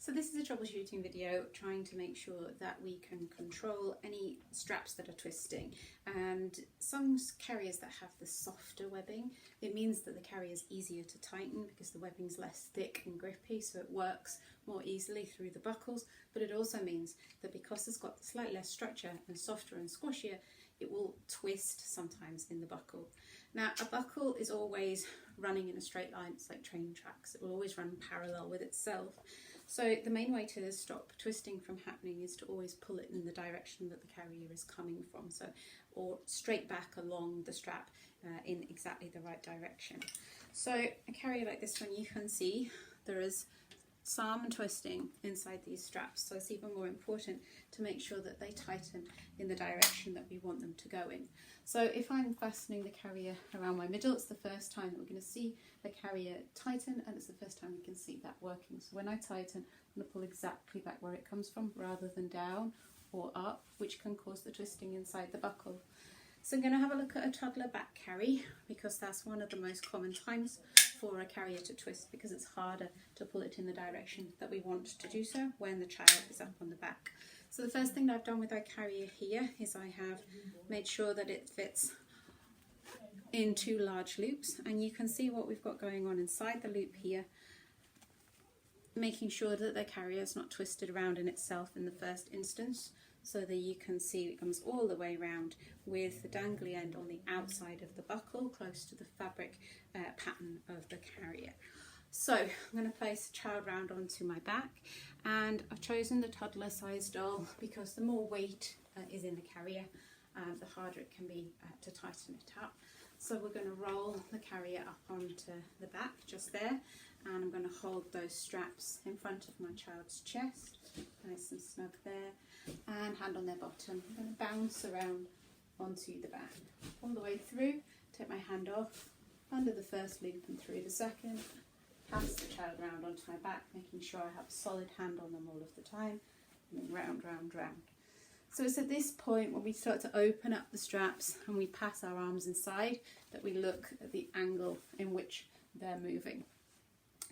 So this is a troubleshooting video trying to make sure that we can control any straps that are twisting. And some carriers that have the softer webbing, it means that the carrier is easier to tighten because the webbing is less thick and grippy, so it works more easily through the buckles. But it also means that because it's got slightly less structure and softer and squashier, it will twist sometimes in the buckle. Now, a buckle is always running in a straight line. It's like train tracks. It will always run parallel with itself. So the main way to stop twisting from happening is to always pull it in the direction that the carrier is coming from, so or straight back along the strap in exactly the right direction. So a carrier like this one, you can see there is some twisting inside these straps, so it's even more important to make sure that they tighten in the direction that we want them to go in. So if I'm fastening the carrier around my middle, it's the first time that we're going to see the carrier tighten, and it's the first time we can see that working. So when I tighten, I'm going to pull exactly back where it comes from rather than down or up, which can cause the twisting inside the buckle. So I'm going to have a look at a toddler back carry, because that's one of the most common times for a carrier to twist, because it's harder to pull it in the direction that we want to do so when the child is up on the back. So the first thing that I've done with our carrier here is I have made sure that it fits in 2 large loops, and you can see what we've got going on inside the loop here, making sure that the carrier is not twisted around in itself in the first instance, so that you can see it comes all the way around with the dangly end on the outside of the buckle, close to the fabric pattern of the carrier. So I'm going to place the child round onto my back, and I've chosen the toddler size doll because the more weight is in the carrier, the harder it can be to tighten it up. So we're going to roll the carrier up onto the back just there, and I'm going to hold those straps in front of my child's chest, nice and snug there, and hand on their bottom. I'm going to bounce around onto the back all the way through, take my hand off, under the first loop and through the second, pass the child round onto my back, making sure I have a solid hand on them all of the time, and then round, round, round. So it's at this point when we start to open up the straps and we pass our arms inside that we look at the angle in which they're moving.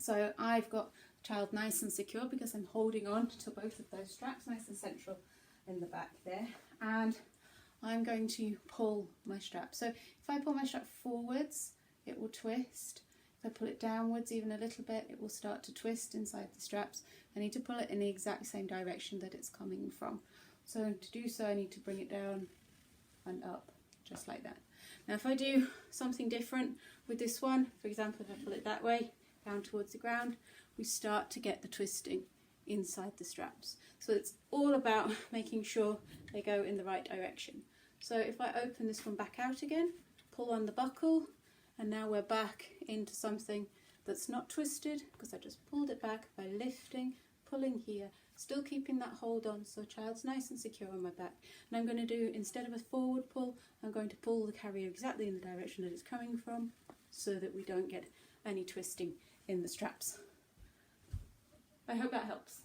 So I've got the child nice and secure because I'm holding on to both of those straps, nice and central in the back there, and I'm going to pull my strap. So if I pull my strap forwards, it will twist. If I pull it downwards even a little bit, it will start to twist inside the straps. I need to pull it in the exact same direction that it's coming from. So to do so, I need to bring it down and up, just like that. Now if I do something different with this one, for example, if I pull it that way, down towards the ground, we start to get the twisting inside the straps. So it's all about making sure they go in the right direction. So if I open this one back out again, pull on the buckle, and now we're back into something that's not twisted because I just pulled it back by lifting, pulling here, still keeping that hold on so child's nice and secure on my back. And I'm going to do, instead of a forward pull, I'm going to pull the carrier exactly in the direction that it's coming from so that we don't get any twisting in the straps. I hope that helps.